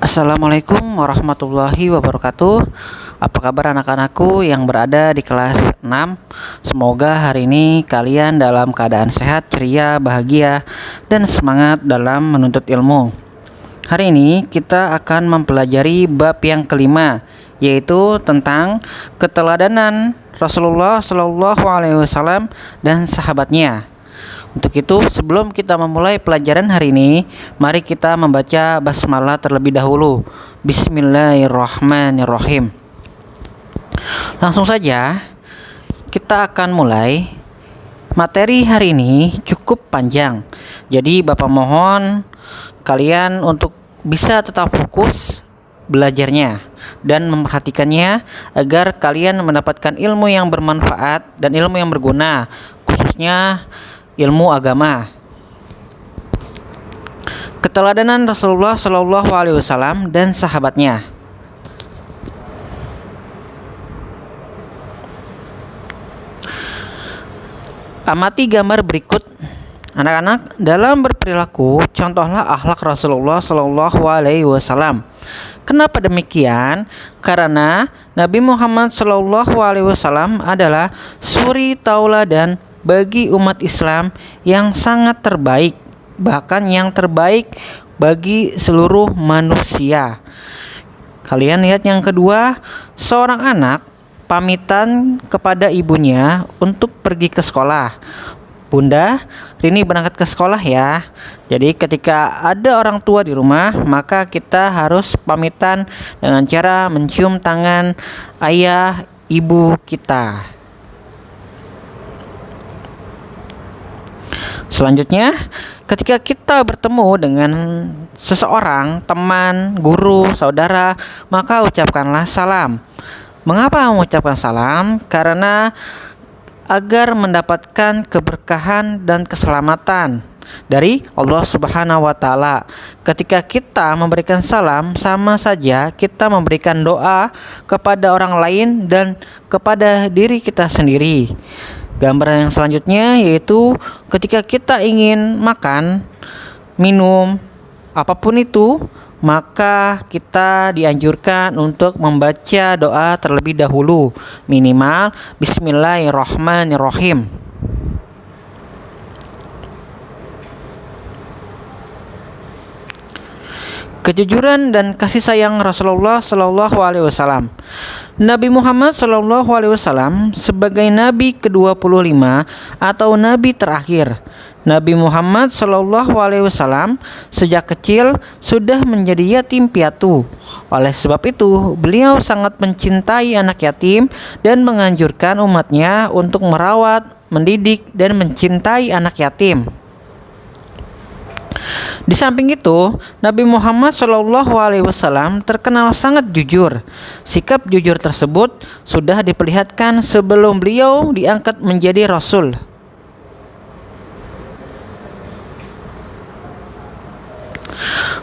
Assalamualaikum warahmatullahi wabarakatuh. Apa kabar anak-anakku yang berada di kelas 6? Semoga hari ini kalian dalam keadaan sehat, ceria, bahagia, dan semangat dalam menuntut ilmu. Hari ini kita akan mempelajari bab yang kelima, yaitu tentang keteladanan Rasulullah SAW dan sahabatnya. Untuk itu, sebelum kita memulai pelajaran hari ini, mari kita membaca basmalah terlebih dahulu. Bismillahirrahmanirrahim. Langsung saja, kita akan mulai. Materi hari ini cukup panjang. Jadi, Bapak mohon kalian untuk bisa tetap fokus belajarnya dan memperhatikannya agar kalian mendapatkan ilmu yang bermanfaat dan ilmu yang berguna, khususnya ilmu agama. Keteladanan Rasulullah SAW dan sahabatnya. Amati gambar berikut. Anak-anak, dalam berperilaku contohlah akhlak Rasulullah SAW. Kenapa demikian? Karena Nabi Muhammad SAW adalah suri tauladan bagi umat Islam yang sangat terbaik, bahkan yang terbaik bagi seluruh manusia. Kalian lihat yang kedua, seorang anak pamitan kepada ibunya untuk pergi ke sekolah. Bunda, Rini berangkat ke sekolah ya. Jadi ketika ada orang tua di rumah, maka kita harus pamitan dengan cara mencium tangan ayah ibu kita. Selanjutnya, ketika kita bertemu dengan seseorang, teman, guru, saudara, maka ucapkanlah salam. Mengapa mengucapkan salam? Karena agar mendapatkan keberkahan dan keselamatan dari Allah Subhanahu wa Ta'ala. Ketika kita memberikan salam, sama saja kita memberikan doa kepada orang lain dan kepada diri kita sendiri. Gambar yang selanjutnya yaitu ketika kita ingin makan, minum, apapun itu, maka kita dianjurkan untuk membaca doa terlebih dahulu, minimal Bismillahirrahmanirrahim. Kejujuran dan kasih sayang Rasulullah SAW. Nabi Muhammad SAW sebagai Nabi ke-25 atau Nabi terakhir. Nabi Muhammad SAW sejak kecil sudah menjadi yatim piatu. Oleh sebab itu, beliau sangat mencintai anak yatim dan menganjurkan umatnya untuk merawat, mendidik, dan mencintai anak yatim. Di samping itu, Nabi Muhammad SAW terkenal sangat jujur. Sikap jujur tersebut sudah diperlihatkan sebelum beliau diangkat menjadi Rasul.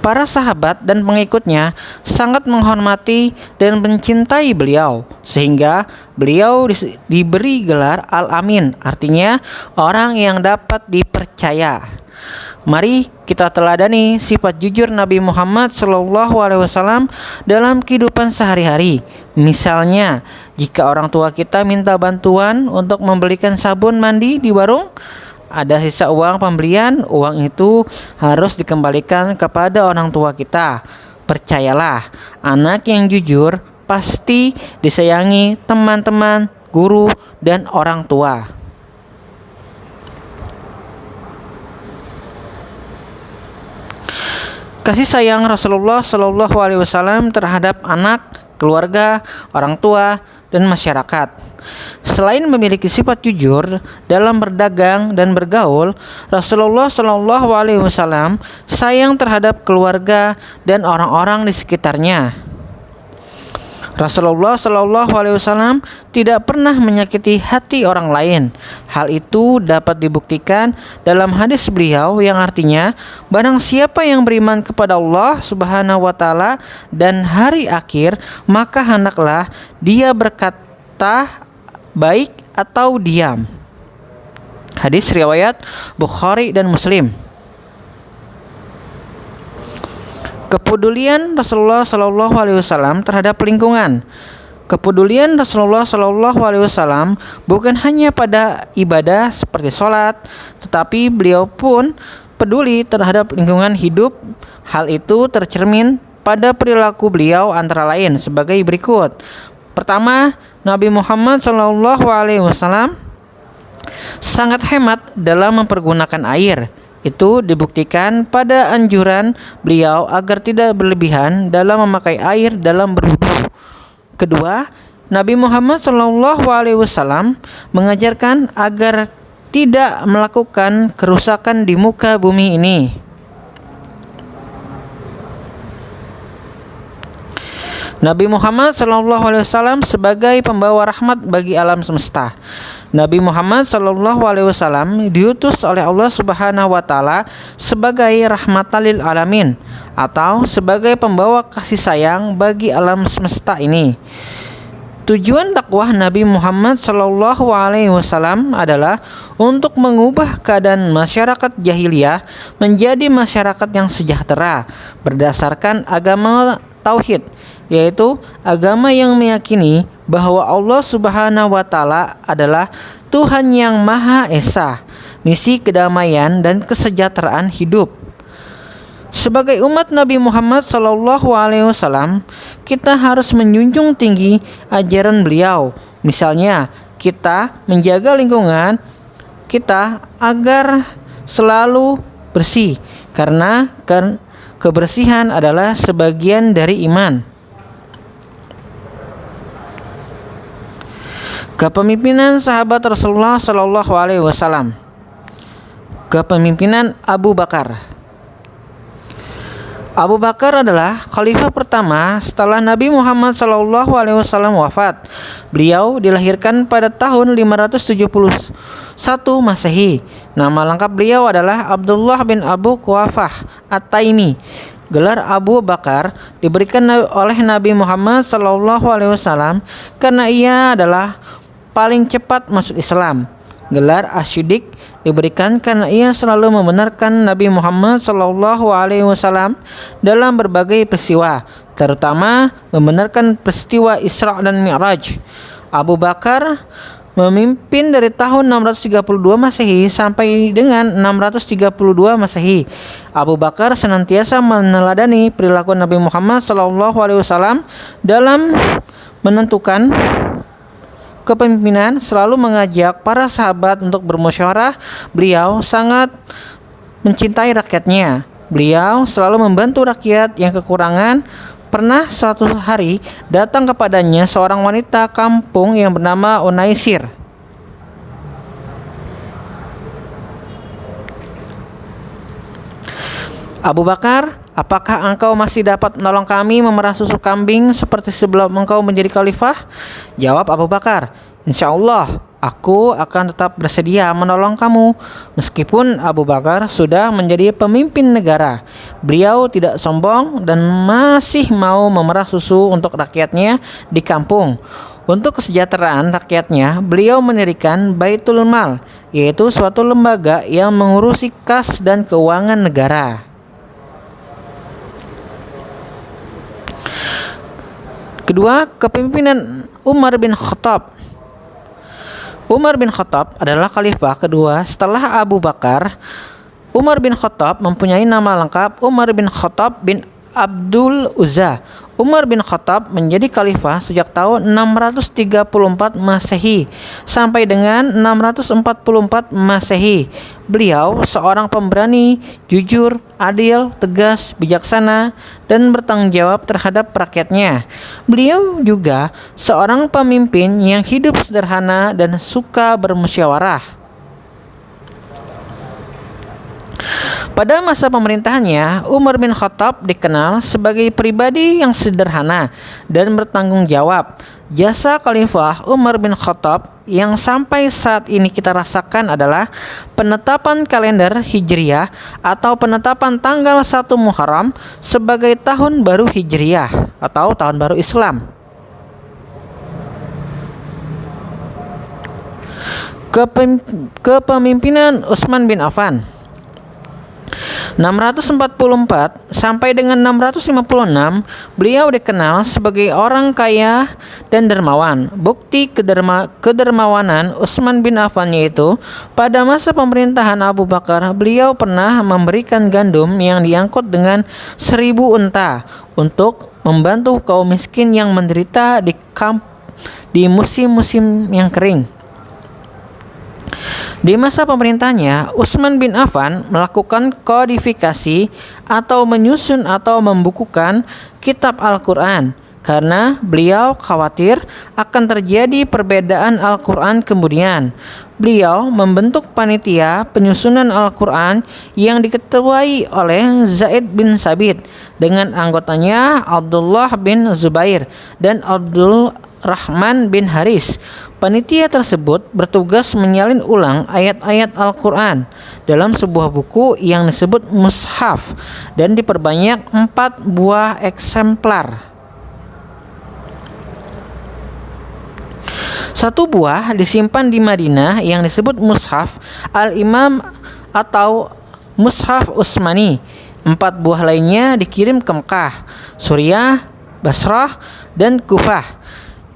Para sahabat dan pengikutnya sangat menghormati dan mencintai beliau, sehingga beliau diberi gelar Al-Amin, artinya orang yang dapat dipercaya. Mari kita teladani sifat jujur Nabi Muhammad SAW dalam kehidupan sehari-hari. Misalnya, jika orang tua kita minta bantuan untuk membelikan sabun mandi di warung, ada sisa uang pembelian, uang itu harus dikembalikan kepada orang tua kita. Percayalah, anak yang jujur pasti disayangi teman-teman, guru, dan orang tua. Kasih sayang Rasulullah SAW terhadap anak, keluarga, orang tua, dan masyarakat. Selain memiliki sifat jujur dalam berdagang dan bergaul, Rasulullah SAW sayang terhadap keluarga dan orang-orang di sekitarnya. Rasulullah SAW tidak pernah menyakiti hati orang lain. Hal itu dapat dibuktikan dalam hadis beliau yang artinya, barang siapa yang beriman kepada Allah Subhanahu wa Ta'ala dan hari akhir, maka hendaklah dia berkata baik atau diam. Hadis riwayat Bukhari dan Muslim. Kepedulian Rasulullah Shallallahu Alaihi Wasallam terhadap lingkungan. Kepedulian Rasulullah Shallallahu Alaihi Wasallam bukan hanya pada ibadah seperti sholat, tetapi beliau pun peduli terhadap lingkungan hidup. Hal itu tercermin pada perilaku beliau antara lain sebagai berikut. Pertama, Nabi Muhammad Shallallahu Alaihi Wasallam sangat hemat dalam mempergunakan air. Itu dibuktikan pada anjuran beliau agar tidak berlebihan dalam memakai air dalam berwudu. Kedua, Nabi Muhammad SAW mengajarkan agar tidak melakukan kerusakan di muka bumi ini. Nabi Muhammad SAW sebagai pembawa rahmat bagi alam semesta. Nabi Muhammad SAW diutus oleh Allah Subhanahu wa Ta'ala sebagai rahmatan lil alamin, atau sebagai pembawa kasih sayang bagi alam semesta ini. Tujuan dakwah Nabi Muhammad SAW adalah untuk mengubah keadaan masyarakat jahiliyah menjadi masyarakat yang sejahtera berdasarkan agama tauhid, yaitu agama yang meyakini bahwa Allah Subhanahu wa Ta'ala adalah Tuhan yang Maha Esa, misi kedamaian dan kesejahteraan hidup. Sebagai umat Nabi Muhammad SAW, kita harus menjunjung tinggi ajaran beliau. Misalnya, kita menjaga lingkungan kita agar selalu bersih, karena kebersihan adalah sebagian dari iman. Kepemimpinan sahabat Rasulullah Shallallahu Alaihi Wasallam. Kepemimpinan Abu Bakar. Abu Bakar adalah khalifah pertama setelah Nabi Muhammad Shallallahu Alaihi Wasallam wafat. Beliau dilahirkan pada tahun 571 Masehi. Nama lengkap beliau adalah Abdullah bin Abu Quhafah At-Taimi. Gelar Abu Bakar diberikan oleh Nabi Muhammad SAW karena ia adalah paling cepat masuk Islam. Gelar Asy-Syiddiq diberikan karena ia selalu membenarkan Nabi Muhammad SAW dalam berbagai peristiwa, terutama membenarkan peristiwa Isra dan Mi'raj. Abu Bakar memimpin dari tahun 632 Masehi sampai dengan 632 Masehi. Abu Bakar senantiasa meneladani perilaku Nabi Muhammad SAW dalam menentukan kepemimpinan, selalu mengajak para sahabat untuk bermusyawarah. Beliau sangat mencintai rakyatnya. Beliau selalu membantu rakyat yang kekurangan. Pernah suatu hari datang kepadanya seorang wanita kampung yang bernama Unaisir. Abu Bakar, apakah engkau masih dapat menolong kami memerah susu kambing seperti sebelum engkau menjadi khalifah? Jawab Abu Bakar, insya Allah aku akan tetap bersedia menolong kamu. Meskipun Abu Bakar sudah menjadi pemimpin negara, beliau tidak sombong dan masih mau memerah susu untuk rakyatnya di kampung. Untuk kesejahteraan rakyatnya, beliau mendirikan Baitul Mal, yaitu suatu lembaga yang mengurusi kas dan keuangan negara. Kedua, kepemimpinan Umar bin Khattab. Umar bin Khattab adalah khalifah kedua setelah Abu Bakar. Umar bin Khattab mempunyai nama lengkap Umar bin Khattab bin Abdul Uzza. Umar bin Khattab menjadi khalifah sejak tahun 634 Masehi sampai dengan 644 Masehi. Beliau seorang pemberani, jujur, adil, tegas, bijaksana, dan bertanggung jawab terhadap rakyatnya. Beliau juga seorang pemimpin yang hidup sederhana dan suka bermusyawarah. Pada masa pemerintahannya, Umar bin Khattab dikenal sebagai pribadi yang sederhana dan bertanggung jawab. Jasa Khalifah Umar bin Khattab yang sampai saat ini kita rasakan adalah penetapan kalender Hijriyah atau penetapan tanggal 1 Muharram sebagai tahun baru Hijriyah atau tahun baru Islam. Kepemimpinan Utsman bin Affan. 644 sampai dengan 656, beliau dikenal sebagai orang kaya dan dermawan. Bukti kedermawanan Utsman bin Affan yaitu pada masa pemerintahan Abu Bakar, beliau pernah memberikan gandum yang diangkut dengan 1000 unta untuk membantu kaum miskin yang menderita di musim-musim yang kering. Di masa pemerintahnya, Utsman bin Affan melakukan kodifikasi atau menyusun atau membukukan kitab Al-Quran karena beliau khawatir akan terjadi perbedaan Al-Quran kemudian. Beliau membentuk panitia penyusunan Al-Quran yang diketuai oleh Zaid bin Sabit dengan anggotanya Abdullah bin Zubair dan Abdul Rahman bin Haris. Panitia tersebut bertugas menyalin ulang ayat-ayat Al-Quran dalam sebuah buku yang disebut mushaf dan diperbanyak 4 buah eksemplar. Satu buah disimpan di Madinah yang disebut mushaf Al-Imam atau mushaf Utsmani. 4 buah lainnya dikirim ke Mekah, Suriah, Basrah, dan Kufah.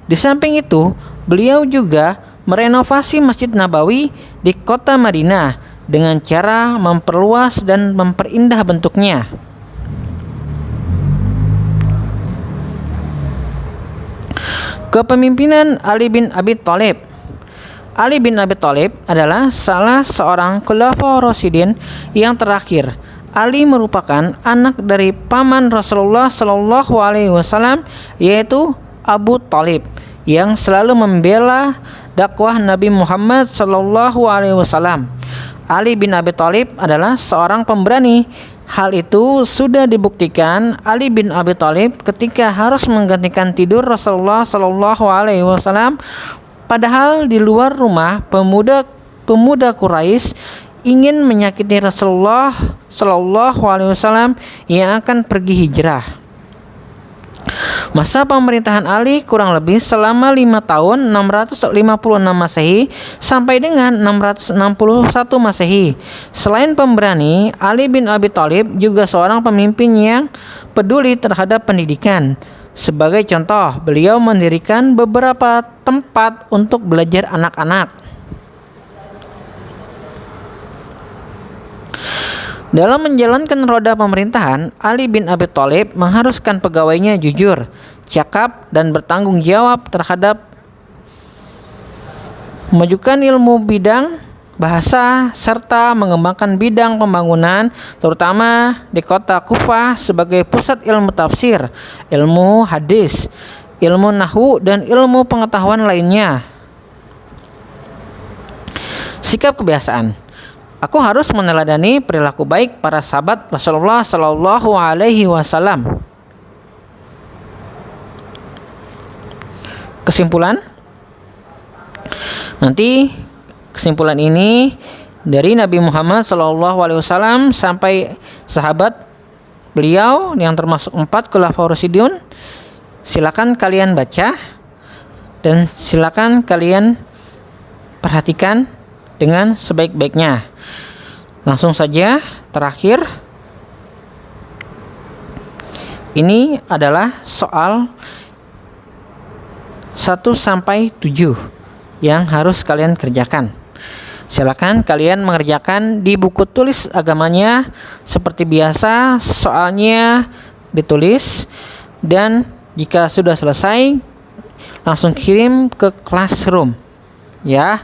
Di samping itu, beliau juga merenovasi Masjid Nabawi di kota Madinah dengan cara memperluas dan memperindah bentuknya. Kepemimpinan Ali bin Abi Thalib. Ali bin Abi Thalib adalah salah seorang khulafaur rasyidin yang terakhir. Ali merupakan anak dari paman Rasulullah Shallallahu Alaihi Wasallam yaitu Abu Thalib yang selalu membela dakwah Nabi Muhammad Shallallahu Alaihi Wasallam. Ali bin Abi Thalib adalah seorang pemberani. Hal itu sudah dibuktikan Ali bin Abi Thalib ketika harus menggantikan tidur Rasulullah Shallallahu Alaihi Wasallam. Padahal di luar rumah pemuda Quraisy ingin menyakiti Rasulullah Shallallahu Alaihi Wasallam yang akan pergi hijrah. Masa pemerintahan Ali kurang lebih selama 5 tahun 656 Masehi sampai dengan 661 Masehi. Selain pemberani, Ali bin Abi Thalib juga seorang pemimpin yang peduli terhadap pendidikan. Sebagai contoh, beliau mendirikan beberapa tempat untuk belajar anak-anak. Dalam menjalankan roda pemerintahan, Ali bin Abi Thalib mengharuskan pegawainya jujur, cakap, dan bertanggung jawab terhadap memajukan ilmu bidang bahasa serta mengembangkan bidang pembangunan, terutama di kota Kufah sebagai pusat ilmu tafsir, ilmu hadis, ilmu nahwu, dan ilmu pengetahuan lainnya. Sikap kebiasaan. Aku harus meneladani perilaku baik para sahabat Rasulullah Shallallahu Alaihi Wasallam. Kesimpulan, nanti kesimpulan ini dari Nabi Muhammad Shallallahu Alaihi Wasallam sampai sahabat beliau yang termasuk 4 khulafaur rasyidun. Silakan kalian baca dan silakan kalian perhatikan dengan sebaik-baiknya. Langsung saja terakhir, ini adalah soal 1 sampai 7 yang harus kalian kerjakan. Silakan kalian mengerjakan di buku tulis agamanya seperti biasa, soalnya ditulis, dan jika sudah selesai langsung kirim ke classroom ya.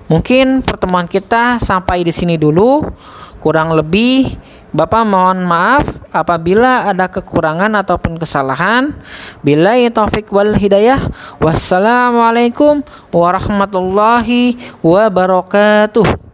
Mungkin pertemuan kita sampai di sini dulu. Kurang lebih Bapak mohon maaf apabila ada kekurangan ataupun kesalahan. Billahi taufik wal hidayah. Wassalamualaikum warahmatullahi wabarakatuh.